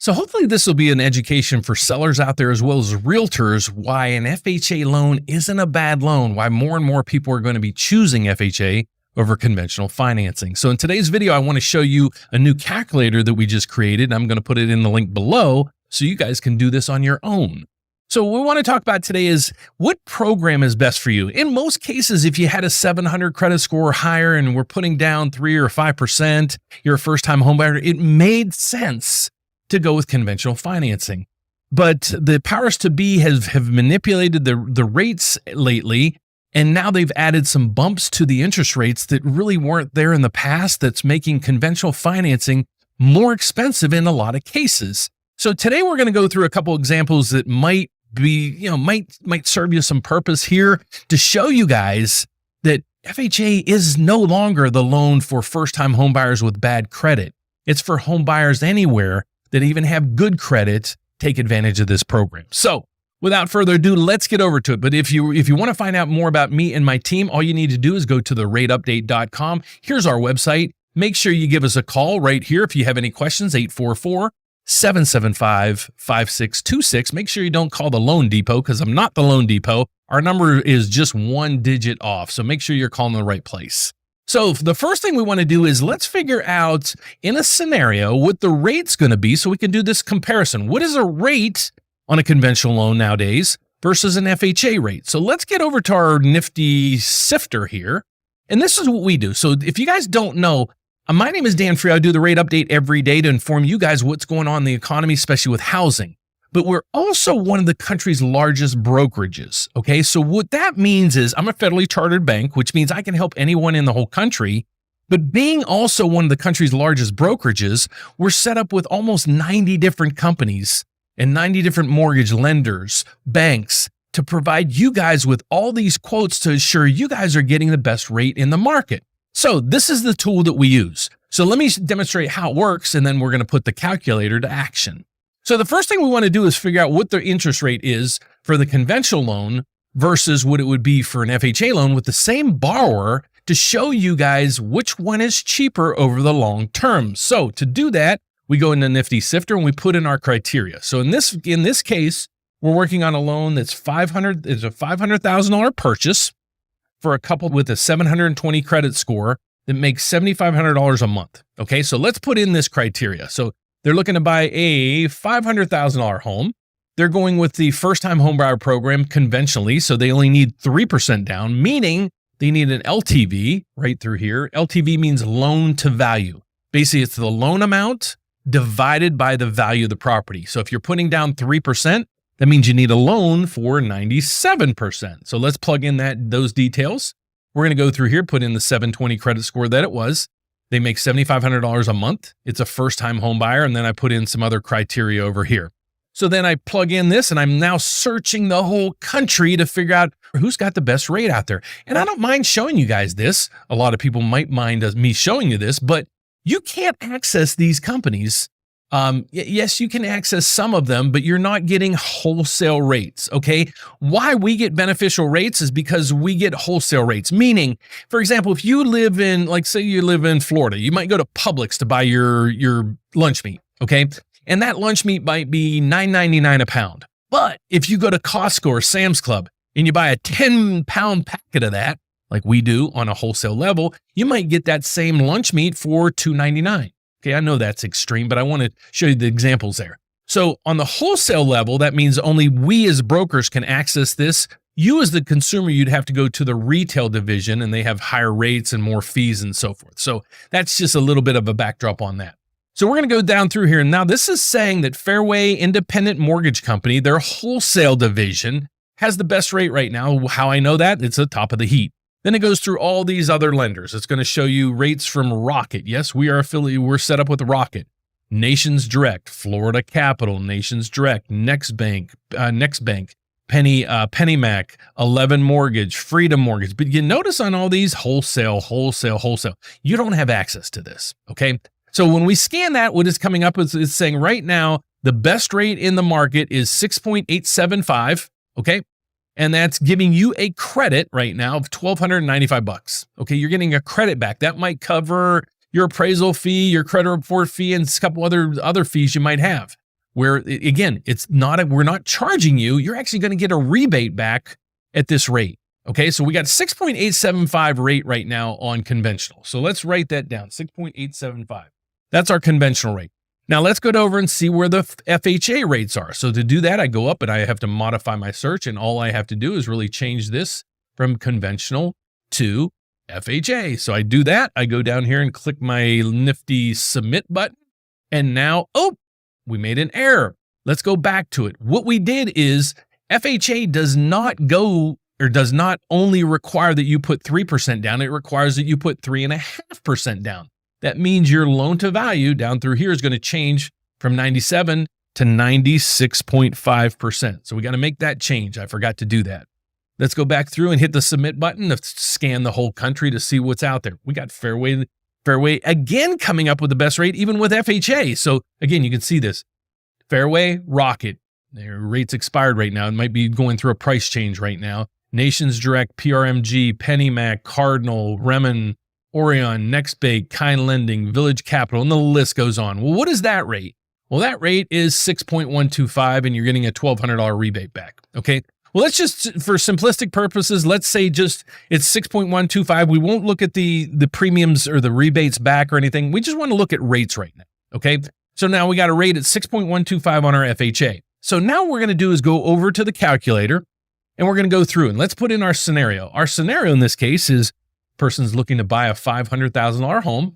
So hopefully this will be an education for sellers out there as well as realtors why an FHA loan isn't a bad loan, why more and more people are going to be choosing FHA over conventional financing. So in today's video, I want to show you a new calculator that we just created. I'm going to put it in the link below so you guys can do this on your own. So what we want to talk about today is what program is best for you. In most cases, if you had a 700 credit score or higher and we're putting down 3 or 5%, you're a first-time homebuyer, it made sense to go with conventional financing. But the powers to be have manipulated the rates lately, and now they've added some bumps to the interest rates that really weren't there in the past that's making conventional financing more expensive in a lot of cases. So today we're going to go through a couple examples that might be, might serve you some purpose here to show you guys that FHA is no longer the loan for first-time homebuyers with bad credit. It's for homebuyers anywhere that even have good credit, take advantage of this program. So without further ado, let's get over to it. But if you want to find out more about me and my team, all you need to do is go to therateupdate.com. Here's our website. Make sure you give us a call right here if you have any questions, 844-775-5626. Make sure you don't call the Loan Depot because I'm not the Loan Depot. Our number is just one digit off, so make sure you're calling the right place. So the first thing we want to do is let's figure out in a scenario what the rate's going to be so we can do this comparison. What is a rate on a conventional loan nowadays versus an FHA rate? So let's get over to our nifty sifter here. And this is what we do. So if you guys don't know, my name is Dan Free. I do the rate update every day to inform you guys what's going on in the economy, especially with housing. But we're also one of the country's largest brokerages, okay? So what that means is I'm a federally chartered bank, which means I can help anyone in the whole country. But being also one of the country's largest brokerages, we're set up with almost 90 different companies and 90 different mortgage lenders, banks, to provide you guys with all these quotes to ensure you guys are getting the best rate in the market. So this is the tool that we use. So let me demonstrate how it works, and then we're going to put the calculator to action. So the first thing we want to do is figure out what the interest rate is for the conventional loan versus what it would be for an FHA loan with the same borrower to show you guys which one is cheaper over the long term. So to do that, we go into Nifty Sifter and we put in our criteria. So in this case, we're working on a loan that's it's a $500,000 purchase for a couple with a 720 credit score that makes $7,500 a month. Okay, so let's put in this criteria. So they're looking to buy a $500,000 home. They're going with the first-time homebuyer program conventionally, so they only need 3% down, meaning they need an LTV right through here. LTV means loan to value. Basically, it's the loan amount divided by the value of the property. So if you're putting down 3%, that means you need a loan for 97%. So let's plug in those details. We're going to go through here, put in the 720 credit score that it was. They make $7,500 a month. It's a first-time home buyer, and then I put in some other criteria over here. So then I plug in this, and I'm now searching the whole country to figure out who's got the best rate out there. And I don't mind showing you guys this. A lot of people might mind me showing you this, but you can't access these companies. Yes, you can access some of them, but you're not getting wholesale rates, okay? Why we get beneficial rates is because we get wholesale rates, meaning, for example, if you live in, like say you live in Florida, you might go to Publix to buy your lunch meat, okay? And that lunch meat might be $9.99 a pound. But if you go to Costco or Sam's Club and you buy a 10-pound packet of that, like we do on a wholesale level, you might get that same lunch meat for $2.99. Okay, I know that's extreme, but I want to show you the examples there. So on the wholesale level, that means only we as brokers can access this. You as the consumer, you'd have to go to the retail division and they have higher rates and more fees and so forth. So that's just a little bit of a backdrop on that. So we're going to go down through here. Now this is saying that Fairway Independent Mortgage Company, their wholesale division, has the best rate right now. How I know that? It's the top of the heap. Then it goes through all these other lenders. It's going to show you rates from Rocket. Yes, we are affiliated. We're set up with Rocket, Nations Direct, Florida Capital, Nations Direct, Next Bank, PennyMac, 11 Mortgage, Freedom Mortgage. But you notice on all these wholesale. You don't have access to this. Okay. So when we scan that, what is coming up is it's saying right now the best rate in the market is 6.875. Okay. And that's giving you a credit right now of $1,295. Okay, you're getting a credit back. That might cover your appraisal fee, your credit report fee, and a couple other fees you might have. where again, we're not charging you. You're actually going to get a rebate back at this rate. Okay, so we got 6.875 rate right now on conventional. So let's write that down, 6.875. That's our conventional rate. Now let's go over and see where the FHA rates are. So to do that, I go up and I have to modify my search, and all I have to do is really change this from conventional to FHA. So I do that. I go down here and click my nifty submit button. And now, we made an error. Let's go back to it. What we did is FHA does not only require that you put 3% down, it requires that you put 3.5% down. That means your loan to value down through here is going to change from 97 to 96.5%. So we got to make that change. I forgot to do that. Let's go back through and hit the submit button to scan the whole country to see what's out there. We got Fairway again coming up with the best rate, even with FHA. So again, you can see this. Fairway, Rocket, their rates expired right now. It might be going through a price change right now. Nations Direct, PRMG, PennyMac, Cardinal, Remen, Orion, NextBank, Kind Lending, Village Capital, and the list goes on. Well, what is that rate? Well, that rate is 6.125, and you're getting a $1,200 rebate back. Okay. Well, let's just, for simplistic purposes, let's say just it's 6.125. We won't look at the premiums or the rebates back or anything. We just want to look at rates right now. Okay. So now we got a rate at 6.125 on our FHA. So now what we're going to do is go over to the calculator and we're going to go through and let's put in our scenario. Our scenario in this case is person's looking to buy a $500,000 home.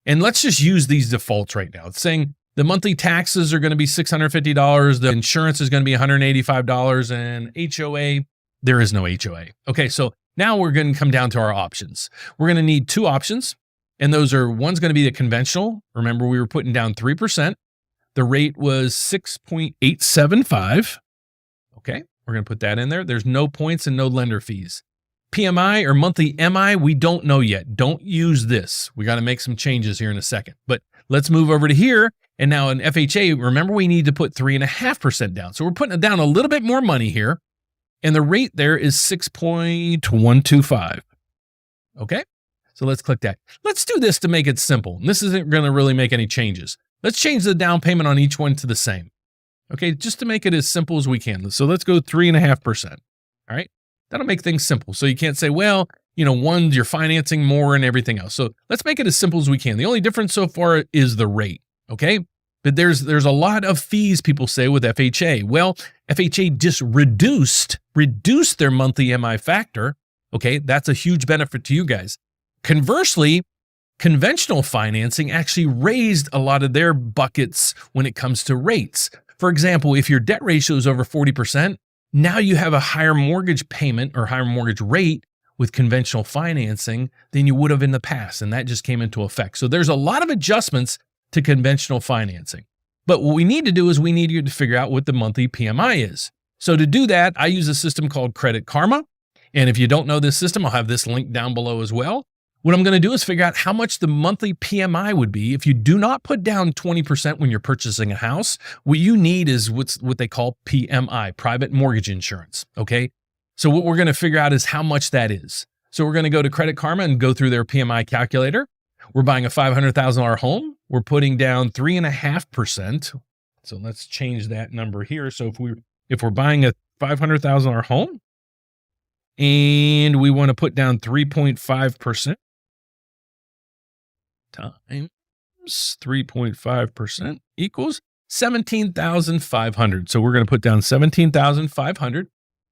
And let's just use these defaults right now. It's saying the monthly taxes are going to be $650. The insurance is going to be $185, and HOA, there is no HOA. Okay, so now we're going to come down to our options. We're going to need two options, and those are, one's going to be the conventional. Remember, we were putting down 3%. The rate was 6.875. Okay, we're going to put that in there. There's no points and no lender fees. PMI or monthly MI, we don't know yet. Don't use this. We got to make some changes here in a second. But let's move over to here. And now in FHA, remember we need to put 3.5% down. So we're putting down a little bit more money here. And the rate there is 6.125. Okay, so let's click that. Let's do this to make it simple. And this isn't going to really make any changes. Let's change the down payment on each one to the same. Okay, just to make it as simple as we can. So let's go 3.5%. All right. That'll make things simple. So you can't say, well, one, you're financing more and everything else. So let's make it as simple as we can. The only difference so far is the rate, okay? But there's a lot of fees people say with FHA. Well, FHA just reduced their monthly MI factor, okay? That's a huge benefit to you guys. Conversely, conventional financing actually raised a lot of their buckets when it comes to rates. For example, if your debt ratio is over 40%, now you have a higher mortgage payment or higher mortgage rate with conventional financing than you would have in the past. And that just came into effect. So there's a lot of adjustments to conventional financing. But what we need to do is we need you to figure out what the monthly PMI is. So to do that, I use a system called Credit Karma. And if you don't know this system, I'll have this link down below as well. What I'm going to do is figure out how much the monthly PMI would be if you do not put down 20% when you're purchasing a house. What you need is what they call PMI, private mortgage insurance, okay? So what we're going to figure out is how much that is. So we're going to go to Credit Karma and go through their PMI calculator. We're buying a $500,000 home. We're putting down 3.5%. So let's change that number here. So if we're buying a $500,000 home and we want to put down 3.5%, times 3.5% equals 17,500. So we're going to put down 17,500.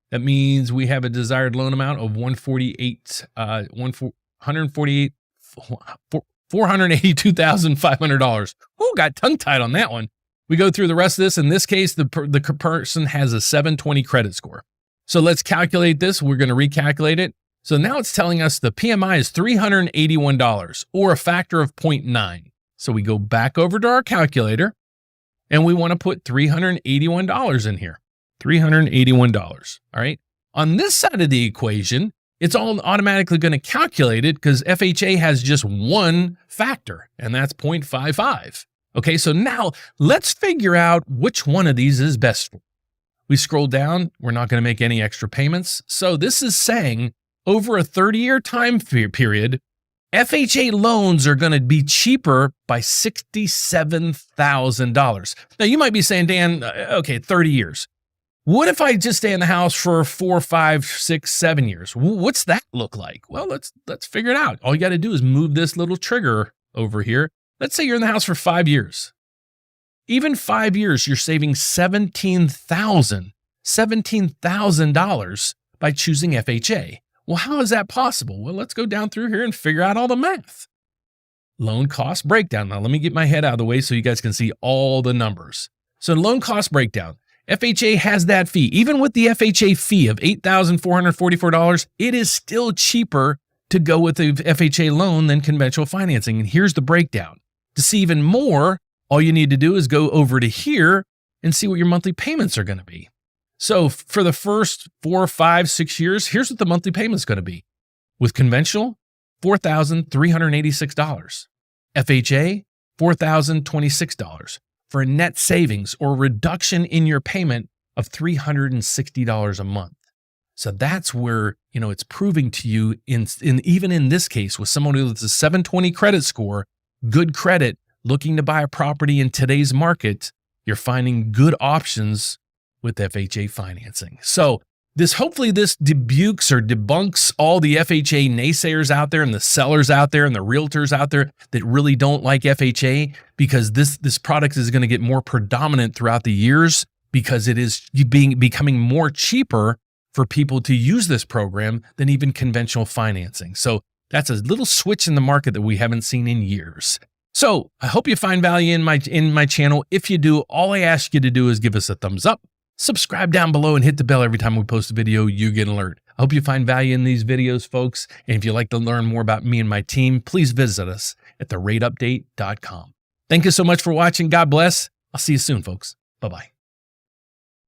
That means we have a desired loan amount of $482,500. Oh, got tongue tied on that one. We go through the rest of this. In this case, the person has a 720 credit score. So let's calculate this. We're going to recalculate it. So now it's telling us the PMI is $381 or a factor of 0.9. So we go back over to our calculator and we want to put $381 in here. $381. All right. On this side of the equation, it's all automatically going to calculate it because FHA has just one factor, and that's 0.55. Okay. So now let's figure out which one of these is best for. We scroll down. We're not going to make any extra payments. So this is saying over a 30-year time period, FHA loans are going to be cheaper by $67,000. Now, you might be saying, Dan, okay, 30 years. What if I just stay in the house for 4, 5, 6, 7 years? What's that look like? Well, let's figure it out. All you got to do is move this little trigger over here. Let's say you're in the house for 5 years. Even 5 years, you're saving $17,000 by choosing FHA. Well, how is that possible? Well, let's go down through here and figure out all the math. Loan cost breakdown. Now, let me get my head out of the way so you guys can see all the numbers. So loan cost breakdown. FHA has that fee. Even with the FHA fee of $8,444, it is still cheaper to go with the FHA loan than conventional financing. And here's the breakdown. To see even more, all you need to do is go over to here and see what your monthly payments are going to be. So for the first 4, 5, 6 years, here's what the monthly payment is going to be. With conventional, $4,386. FHA, $4,026. For a net savings or reduction in your payment of $360 a month. So that's where, it's proving to you even in this case with someone who has a 720 credit score, good credit, looking to buy a property in today's market, you're finding good options with FHA financing. So hopefully this debunks or debunks all the FHA naysayers out there and the sellers out there and the realtors out there that really don't like FHA, because this product is going to get more predominant throughout the years because it is becoming more cheaper for people to use this program than even conventional financing. So that's a little switch in the market that we haven't seen in years. So I hope you find value in my channel. If you do, all I ask you to do is give us a thumbs up, subscribe down below, and hit the bell every time we post a video, you get an alert. I hope you find value in these videos, folks. And if you'd like to learn more about me and my team, please visit us at therateupdate.com. Thank you so much for watching. God bless. I'll see you soon, folks. Bye-bye.